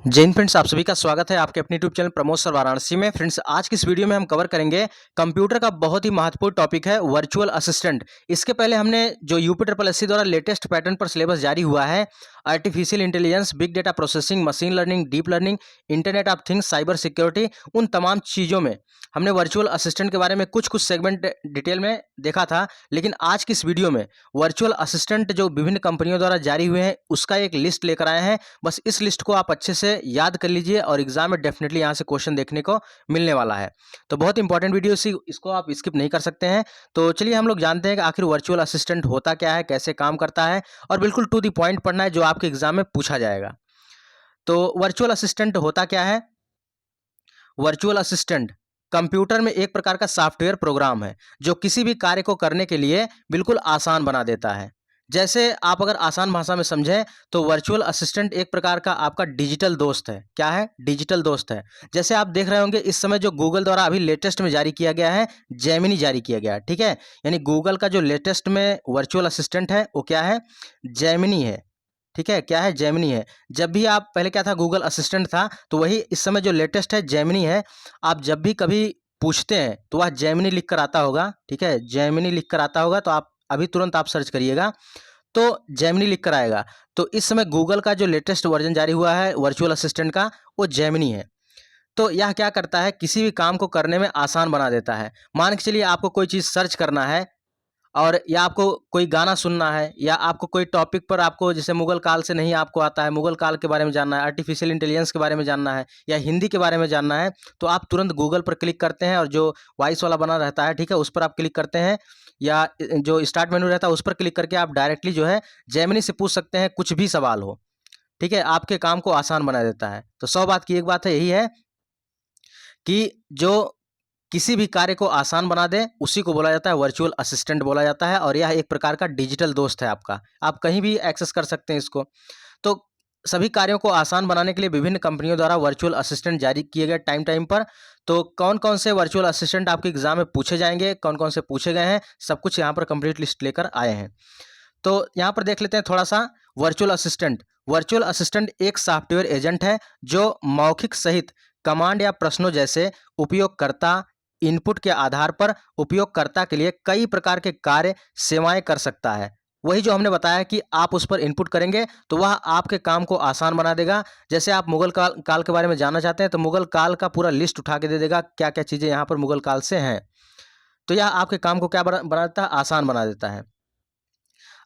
जय हिंद फ्रेंड्स, आप सभी का स्वागत है आपके अपने YouTube channel Pramod sir Varanasi में। फ्रेंड्स, आज की इस वीडियो में हम कवर करेंगे कंप्यूटर का बहुत ही महत्वपूर्ण टॉपिक है वर्चुअल असिस्टेंट। इसके पहले हमने जो यूपी ट्रिपल एससी द्वारा लेटेस्ट पैटर्न पर सिलेबस जारी हुआ है, artificial intelligence, big data processing, machine learning, deep learning, internet of things, cyber security, उन तमाम चीज़ों में हमने वर्चुअल असिस्टेंट के बारे में कुछ सेगमेंट डिटेल में देखा था। लेकिन आज की इस वीडियो में वर्चुअल असिस्टेंट जो विभिन्न कंपनियों द्वारा जारी हुए हैं उसका एक लिस्ट लेकर आए हैं। बस इस लिस्ट को आप अच्छे से याद कर लीजिए और एग्जाम में डेफिनेटली यहाँ से क्वेश्चन देखने को मिलने वाला है। तो बहुत इंपॉर्टेंट वीडियो, इसको आप स्किप नहीं कर सकते हैं। तो चलिए हम लोग जानते हैं कि आखिर वर्चुअल असिस्टेंट होता क्या है, कैसे काम करता है, और बिल्कुल टू द पॉइंट पढ़ना है जो आपके एग्जाम में पूछा जाएगा। तो वर्चुअल असिस्टेंट होता क्या है? वर्चुअल असिस्टेंट कंप्यूटर में एक प्रकार का सॉफ्टवेयर प्रोग्राम है जो किसी भी कार्य को करने के लिए बिल्कुल आसान बना देता है। जैसे आप अगर आसान भाषा में समझें तो वर्चुअल असिस्टेंट एक प्रकार का आपका डिजिटल दोस्त है। क्या है? डिजिटल दोस्त है। जैसे आप देख रहे होंगे इस समय जो गूगल द्वारा अभी लेटेस्ट में जारी किया गया है, जेमिनी जारी किया गया है। ठीक है, यानी गूगल का जो लेटेस्ट में वर्चुअल असिस्टेंट है वो क्या है? जेमिनी है। ठीक है, क्या है? जेमिनी है। जब भी आप, पहले क्या था? गूगल असिस्टेंट था, तो वही इस समय जो लेटेस्ट है जेमिनी है। आप जब भी कभी पूछते हैं तो वह जेमिनी लिख कर आता होगा। ठीक है, जेमिनी लिख कर आता होगा, तो आप अभी तुरंत आप सर्च करिएगा तो जेमिनी लिख कर आएगा। तो इस समय गूगल का जो लेटेस्ट वर्जन जारी हुआ है वर्चुअल असिस्टेंट का, वो जेमिनी है। तो यह क्या करता है? किसी भी काम को करने में आसान बना देता है। मान के चलिए आपको कोई चीज़ सर्च करना है, और या आपको कोई गाना सुनना है, या आपको कोई टॉपिक पर, आपको जैसे मुगल काल से नहीं आपको आता है, मुगल काल के बारे में जानना है, आर्टिफिशियल इंटेलिजेंस के बारे में जानना है, या हिंदी के बारे में जानना है, तो आप तुरंत गूगल पर क्लिक करते हैं और जो वॉइस वाला बना रहता है, ठीक है, उस पर आप क्लिक करते हैं, या जो स्टार्ट मेनू रहता है उस पर क्लिक करके आप डायरेक्टली जो है जेमिनी से पूछ सकते हैं कुछ भी सवाल हो। ठीक है, आपके काम को आसान बना देता है। तो 100 बात की एक बात है, यही है कि जो किसी भी कार्य को आसान बना दे उसी को बोला जाता है वर्चुअल असिस्टेंट बोला जाता है, और यह एक प्रकार का डिजिटल दोस्त है आपका। आप कहीं भी एक्सेस कर सकते हैं इसको। तो सभी कार्यों को आसान बनाने के लिए विभिन्न कंपनियों द्वारा वर्चुअल असिस्टेंट जारी किए गए टाइम टाइम पर। तो कौन कौन से वर्चुअल असिस्टेंट आपके एग्जाम में पूछे जाएंगे, कौन कौन से पूछे गए हैं, सब कुछ यहाँ पर कंप्लीट लिस्ट लेकर आए हैं। तो यहाँ पर देख लेते हैं थोड़ा सा वर्चुअल असिस्टेंट। वर्चुअल असिस्टेंट एक सॉफ्टवेयर एजेंट है जो मौखिक सहित कमांड या प्रश्नों जैसे उपयोगकर्ता इनपुट के आधार पर उपयोगकर्ता के लिए कई प्रकार के कार्य सेवाएं कर सकता है। वही जो हमने बताया कि आप उस पर इनपुट करेंगे तो वह आपके काम को आसान बना देगा। जैसे आप मुगल काल के बारे में जानना चाहते हैं तो मुगल काल का पूरा लिस्ट उठा के दे देगा, क्या क्या चीज़ें यहाँ पर मुगल काल से हैं। तो यह आपके काम को क्या बना देता है? आसान बना देता है।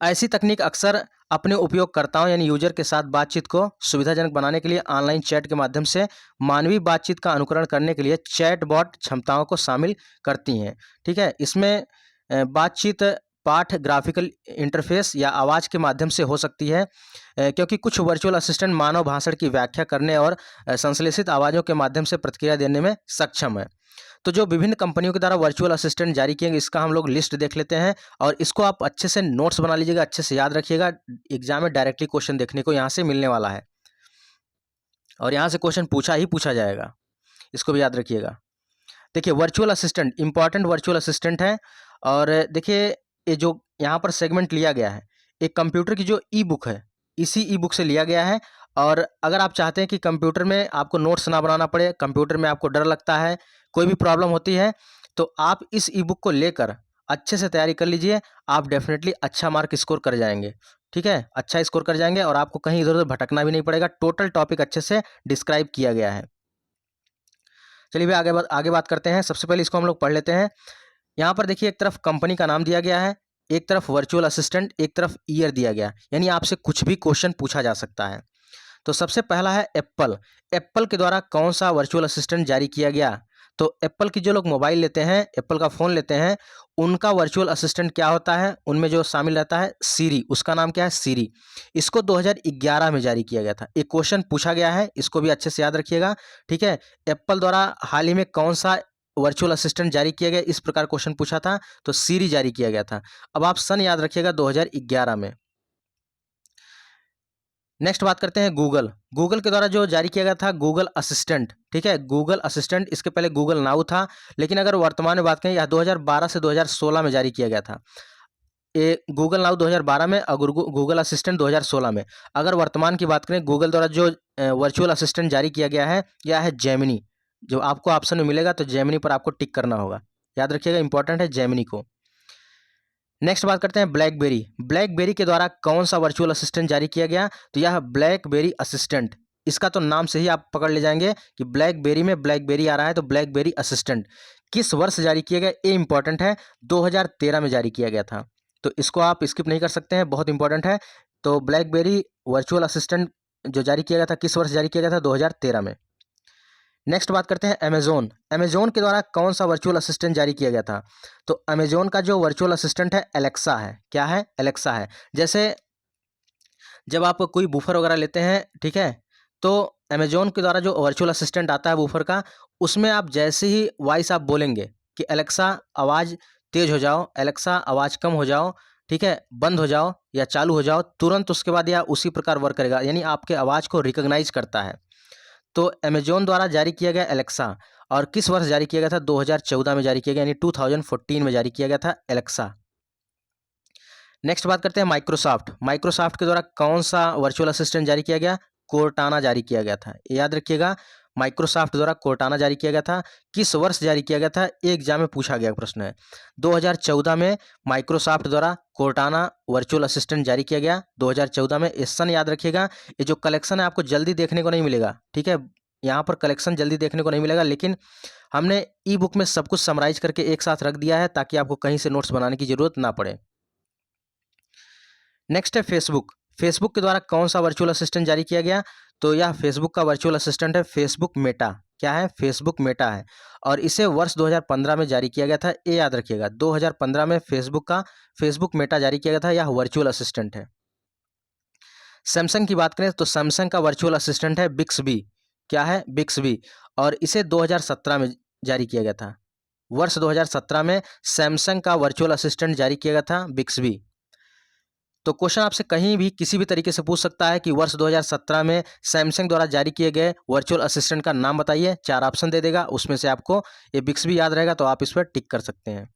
ऐसी तकनीक अक्सर अपने उपयोगकर्ताओं यानी यूजर के साथ बातचीत को सुविधाजनक बनाने के लिए ऑनलाइन चैट के माध्यम से मानवीय बातचीत का अनुकरण करने के लिए चैटबॉट क्षमताओं को शामिल करती हैं। ठीक है, इसमें बातचीत पाठ, ग्राफिकल इंटरफेस या आवाज़ के माध्यम से हो सकती है, क्योंकि कुछ वर्चुअल असिस्टेंट मानव भाषण की व्याख्या करने और संश्लेषित आवाज़ों के माध्यम से प्रतिक्रिया देने में सक्षम है। तो जो विभिन्न कंपनियों के द्वारा वर्चुअल असिस्टेंट जारी किएंगे इसका हम लोग लिस्ट देख लेते हैं, और इसको आप अच्छे से नोट्स बना लीजिएगा, अच्छे से याद रखिएगा। एग्जाम में डायरेक्टली क्वेश्चन देखने को यहाँ से मिलने वाला है, और यहाँ से क्वेश्चन पूछा ही पूछा जाएगा, इसको भी याद रखिएगा। देखिए, virtual assistant important virtual assistant है। और देखिए, ये जो यहाँ पर सेगमेंट लिया गया है, एक कंप्यूटर की जो ई बुक है, इसी ई बुक से लिया गया है। और अगर आप चाहते हैं कि कंप्यूटर में आपको नोट्स ना बनाना पड़े, कंप्यूटर में आपको डर लगता है, कोई भी प्रॉब्लम होती है, तो आप इस ई बुक को लेकर अच्छे से तैयारी कर लीजिए। आप डेफिनेटली अच्छा मार्क स्कोर कर जाएंगे। ठीक है, अच्छा स्कोर कर जाएंगे और आपको कहीं इधर उधर भटकना भी नहीं पड़ेगा। टोटल टॉपिक अच्छे से डिस्क्राइब किया गया है। चलिए भी आगे बात करते हैं। सबसे पहले इसको हम लोग पढ़ लेते हैं। यहाँ पर देखिए, एक तरफ कंपनी का नाम दिया गया है, एक तरफ वर्चुअल असिस्टेंट, एक तरफ ईयर दिया गया, यानी आपसे कुछ भी क्वेश्चन पूछा जा सकता है। तो सबसे पहला है एप्पल। एप्पल के द्वारा कौन सा वर्चुअल असिस्टेंट जारी किया गया? तो एप्पल की जो लोग मोबाइल लेते हैं, एप्पल का फ़ोन लेते हैं, उनका वर्चुअल असिस्टेंट क्या होता है? उनमें जो शामिल रहता है सीरी, उसका नाम क्या है? सीरी। इसको 2011 में जारी किया गया था। एक क्वेश्चन पूछा गया है, इसको भी अच्छे से याद रखिएगा। ठीक है, एप्पल द्वारा हाल ही में कौन सा वर्चुअल असिस्टेंट जारी किया गया, इस प्रकार क्वेश्चन पूछा था, तो सीरी जारी किया गया था। अब आप सन याद रखिएगा, 2011 में। नेक्स्ट बात करते हैं गूगल। गूगल के द्वारा जो जारी किया गया था गूगल असिस्टेंट। ठीक है, गूगल असिस्टेंट, इसके पहले गूगल नाउ था, लेकिन अगर वर्तमान में बात करें, यह 2012 से 2016 में जारी किया गया था। ये गूगल नाउ 2012 में और गूगल असिस्टेंट 2016 में। अगर वर्तमान की बात करें, गूगल द्वारा जो वर्चुअल असिस्टेंट जारी किया गया है यह है जेमिनी। जो आपको ऑप्शन में मिलेगा तो जेमिनी पर आपको टिक करना होगा, याद रखिएगा, इंपॉर्टेंट है जेमिनी को। नेक्स्ट बात करते हैं ब्लैकबेरी। ब्लैकबेरी के द्वारा कौन सा वर्चुअल असिस्टेंट जारी किया गया? तो यह ब्लैकबेरी असिस्टेंट। इसका तो नाम से ही आप पकड़ ले जाएंगे कि ब्लैकबेरी में ब्लैकबेरी आ रहा है, तो ब्लैकबेरी असिस्टेंट किस वर्ष जारी किया गया? ये इंपॉर्टेंट है, 2013 में जारी किया गया था, तो इसको आप स्किप नहीं कर सकते हैं, बहुत इंपॉर्टेंट है। तो ब्लैकबेरी वर्चुअल असिस्टेंट जो जारी किया गया था, किस वर्ष जारी किया गया था? 2013 में। नेक्स्ट बात करते हैं अमेजोन। अमेजोन के द्वारा कौन सा वर्चुअल असिस्टेंट जारी किया गया था? तो अमेजोन का जो वर्चुअल असिस्टेंट है एलेक्सा है। क्या है? एलेक्सा है। जैसे जब आप कोई बूफर वगैरह लेते हैं, ठीक है, तो अमेजोन के द्वारा जो वर्चुअल असिस्टेंट आता है बूफर का, उसमें आप जैसे ही वॉइस आप बोलेंगे कि एलेक्सा आवाज़ तेज़ हो जाओ, एलेक्सा आवाज़ कम हो जाओ, ठीक है, बंद हो जाओ या चालू हो जाओ, तुरंत उसके बाद यह उसी प्रकार वर्क करेगा, यानी आपके आवाज़ को रिकॉग्नाइज करता है। तो अमेजोन द्वारा जारी किया गया एलेक्सा, और किस वर्ष जारी किया गया था? 2014 में जारी किया गया, यानी 2014 में जारी किया गया था एलेक्सा। नेक्स्ट बात करते हैं माइक्रोसॉफ्ट। माइक्रोसॉफ्ट के द्वारा कौन सा वर्चुअल असिस्टेंट जारी किया गया? कोर्टाना जारी किया गया था। याद रखिएगा, माइक्रोसॉफ्ट द्वारा कोर्टाना जारी किया गया था। किस वर्ष जारी किया गया था? एक एग्जाम में पूछा गया प्रश्न है। 2014 में माइक्रोसॉफ्ट द्वारा कोर्टाना वर्चुअल असिस्टेंट जारी किया गया, 2014 में। इस सन याद रखिएगा। ये जो कलेक्शन है आपको जल्दी देखने को नहीं मिलेगा, ठीक है, यहाँ पर कलेक्शन जल्दी देखने को नहीं मिलेगा, लेकिन हमने ई बुक में सब कुछ समराइज करके एक साथ रख दिया है ताकि आपको कहीं से नोट्स बनाने की जरूरत ना पड़े। नेक्स्ट है फेसबुक। फेसबुक के द्वारा कौन सा वर्चुअल असिस्टेंट जारी किया गया? तो यह फेसबुक का वर्चुअल असिस्टेंट है फेसबुक मेटा। क्या है? फेसबुक मेटा है, और इसे वर्ष 2015 में जारी किया गया था। ये याद रखिएगा, 2015 में फेसबुक का फेसबुक मेटा जारी किया गया था। यह वर्चुअल असिस्टेंट है। सैमसंग की बात करें तो सैमसंग का वर्चुअल असिस्टेंट है बिक्सबी। क्या है? बिक्सबी, और इसे 2017 में जारी किया गया था। वर्ष 2017 में सैमसंग का वर्चुअल असिस्टेंट जारी किया गया था बिक्सबी। तो क्वेश्चन आपसे कहीं भी किसी भी तरीके से पूछ सकता है कि वर्ष 2017 में सैमसंग द्वारा जारी किए गए वर्चुअल असिस्टेंट का नाम बताइए। 4 ऑप्शन दे देगा, उसमें से आपको ये बिक्सबी याद रहेगा तो आप इस पर टिक कर सकते हैं।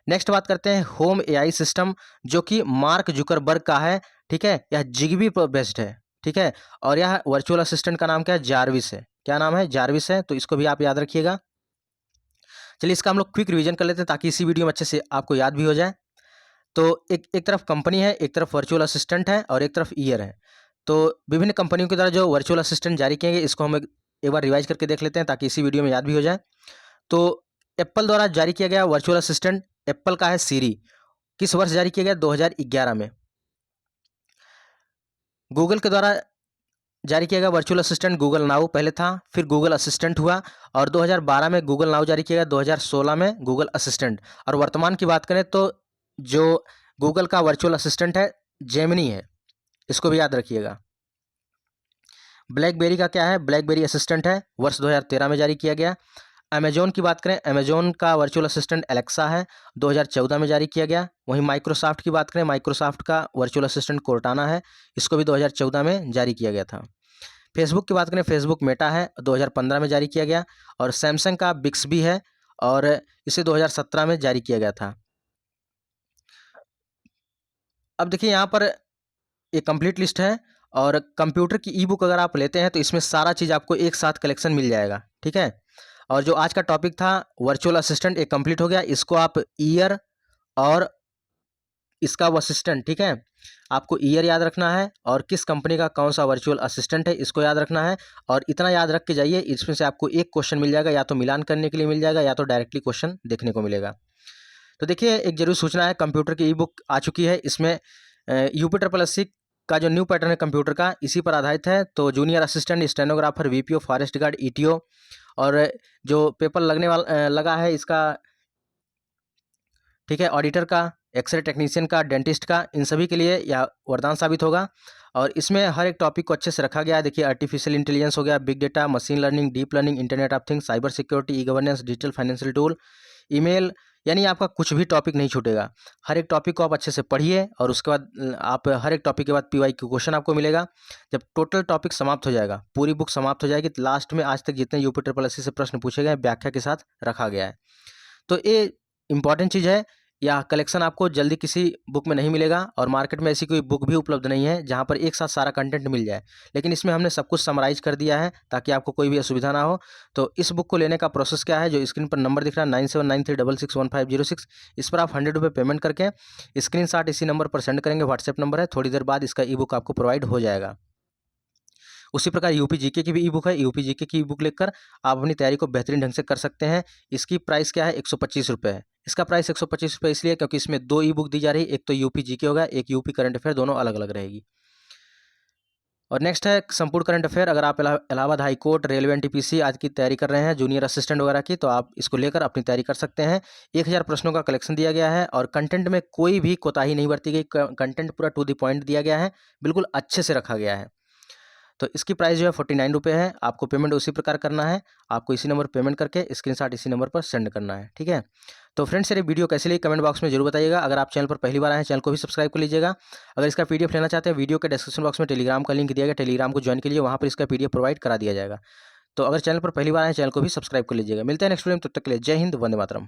नेक्स्ट बात करते हैं होम एआई सिस्टम, जो कि मार्क जुकरबर्ग का है, ठीक है, यह जिगबी पर बेस्ड है, ठीक है, और यह वर्चुअल असिस्टेंट का नाम क्या है? जार्विस है। क्या नाम है? जार्विस है, तो इसको भी आप याद रखिएगा। चलिए इसका हम लोग क्विक रिवीजन कर लेते हैं ताकि इसी वीडियो में अच्छे से आपको याद भी हो जाए। तो एक तरफ कंपनी है, एक तरफ वर्चुअल असिस्टेंट है, और एक तरफ ईयर है। तो विभिन्न कंपनियों की द्वारा जो वर्चुअल असिस्टेंट जारी किए गए, इसको हम एक बार रिवाइज करके देख लेते हैं ताकि इसी वीडियो में याद भी हो जाए। तो एप्पल द्वारा जारी किया गया वर्चुअल असिस्टेंट, एप्पल का है सीरी। किस वर्ष जारी किया गया? 2011 में। गूगल के द्वारा जारी किया गया वर्चुअल असिस्टेंट गूगल नाउ पहले था, फिर गूगल असिस्टेंट हुआ, और 2012 में गूगल नाउ जारी किया गया, 2016 में गूगल असिस्टेंट। और वर्तमान की बात करें तो जो गूगल का वर्चुअल असिस्टेंट है जेमिनी है, इसको भी याद रखिएगा। ब्लैकबेरी का क्या है? ब्लैकबेरी असिस्टेंट है, वर्ष 2013 में जारी किया गया। अमेजोन की बात करें, अमेजोन का वर्चुअल असिस्टेंट एलेक्सा है, 2014 में जारी किया गया। वहीं माइक्रोसॉफ्ट की बात करें, माइक्रोसॉफ्ट का वर्चुअल असिस्टेंट कोर्टाना है, इसको भी 2014 में जारी किया गया था। फेसबुक की बात करें, फेसबुक मेटा है, 2015 में जारी किया गया। और सैमसंग का बिक्सबी है, और इसे 2017 में जारी किया गया था। अब देखिए यहाँ पर ये कंप्लीट लिस्ट है, और कंप्यूटर की ई बुक अगर आप लेते हैं तो इसमें सारा चीज़ आपको एक साथ कलेक्शन मिल जाएगा, ठीक है। और जो आज का टॉपिक था वर्चुअल असिस्टेंट, ये कंप्लीट हो गया। इसको आप ईयर और इसका वो असिस्टेंट, ठीक है, आपको ईयर याद रखना है और किस कंपनी का कौन सा वर्चुअल असिस्टेंट है इसको याद रखना है। और इतना याद रख के जाइए, इसमें से आपको एक क्वेश्चन मिल जाएगा, या तो मिलान करने के लिए मिल जाएगा या तो डायरेक्टली क्वेश्चन देखने को मिलेगा। तो देखिए एक जरूर सूचना है, कंप्यूटर की ई बुक आ चुकी है। इसमें UP SSC का जो न्यू पैटर्न है कंप्यूटर का, इसी पर आधारित है। तो junior assistant, stenographer, VPO, forest guard, ETO, और जो पेपर लगने वाला लगा है इसका, ठीक है, ऑडिटर का, एक्सरे टेक्नीशियन का, डेंटिस्ट का, इन सभी के लिए यह वरदान साबित होगा। और इसमें हर एक टॉपिक को अच्छे से रखा गया है। देखिए आर्टिफिशियल इंटेलिजेंस हो गया, big data, machine learning, deep learning, internet of things, cyber security, e governance, digital financial tool, email, यानी आपका कुछ भी टॉपिक नहीं छूटेगा। हर एक टॉपिक को आप अच्छे से पढ़िए, और उसके बाद आप हर एक टॉपिक के बाद PYQ क्वेश्चन आपको मिलेगा। जब टोटल टॉपिक समाप्त हो जाएगा, पूरी बुक समाप्त हो जाएगी, तो लास्ट में आज तक जितने UP SSC से प्रश्न पूछे गए व्याख्या के साथ रखा गया है। तो ये इंपॉर्टेंट चीज़ है, या कलेक्शन आपको जल्दी किसी बुक में नहीं मिलेगा और मार्केट में ऐसी कोई बुक भी उपलब्ध नहीं है जहाँ पर एक साथ सारा कंटेंट मिल जाए। लेकिन इसमें हमने सब कुछ समराइज कर दिया है ताकि आपको कोई भी असुविधा ना हो। तो इस बुक को लेने का प्रोसेस क्या है, जो स्क्रीन पर नंबर दिख रहा है 9793661506, इस पर आप 100 रुपये पेमेंट करके स्क्रीनशॉट इसी नंबर पर सेंड करेंगे, व्हाट्सएप नंबर है। थोड़ी देर बाद इसका ई बुक आपको प्रोवाइड हो जाएगा। उसी प्रकार यूपी जीके की भी ई बुक है। यूपी जीके की ई बुक लेकर आप अपनी तैयारी को बेहतरीन ढंग से कर सकते हैं। इसकी प्राइस क्या है, 125 रुपये है। इसका प्राइस 125 रुपये इसलिए क्योंकि इसमें 2 ई बुक दी जा रही है, एक तो यूपी जीके होगा, एक यूपी करंट अफेयर, दोनों अलग अलग रहेगी। और नेक्स्ट है संपूर्ण करंट अफेयर। अगर आप Allahabad high court, railway, NTPC आदि की तैयारी कर रहे हैं, जूनियर असिस्टेंट वगैरह की, तो आप इसको लेकर अपनी तैयारी कर सकते हैं। 1000 प्रश्नों का कलेक्शन दिया गया है और कंटेंट में कोई भी कोताही नहीं बरती गई। कंटेंट पूरा टू द पॉइंट दिया गया है, बिल्कुल अच्छे से रखा गया है। तो इसकी प्राइस जो है 49 रुपये है। आपको पेमेंट उसी प्रकार करना है, आपको इसी नंबर पर पेमेंट करके स्क्रीनशॉट इसी नंबर पर सेंड करना है, ठीक है। तो फ्रेंड्स, ये वीडियो कैसी लगी कमेंट बॉक्स में जरूर बताइएगा। अगर आप चैनल पर पहली बार आए हैं, चैनल को भी सब्सक्राइब कर लीजिएगा। अगर इसका पीडीएफ लेना चाहते हैं, वीडियो के डिस्क्रिप्शन बॉक्स में टेलीग्राम का लिंक दिया गया, टेलीग्राम को ज्वाइन कीजिए, वहाँ पर इसका पीडीएफ प्रोवाइड करा दिया जाएगा। तो अगर चैनल पर पहली बार आए हैं, चैनल को भी सब्सक्राइब कर लीजिएगा। मिलते हैं नेक्स्ट वीडियो में, तब तक के लिए जय हिंद, वंदे मातरम।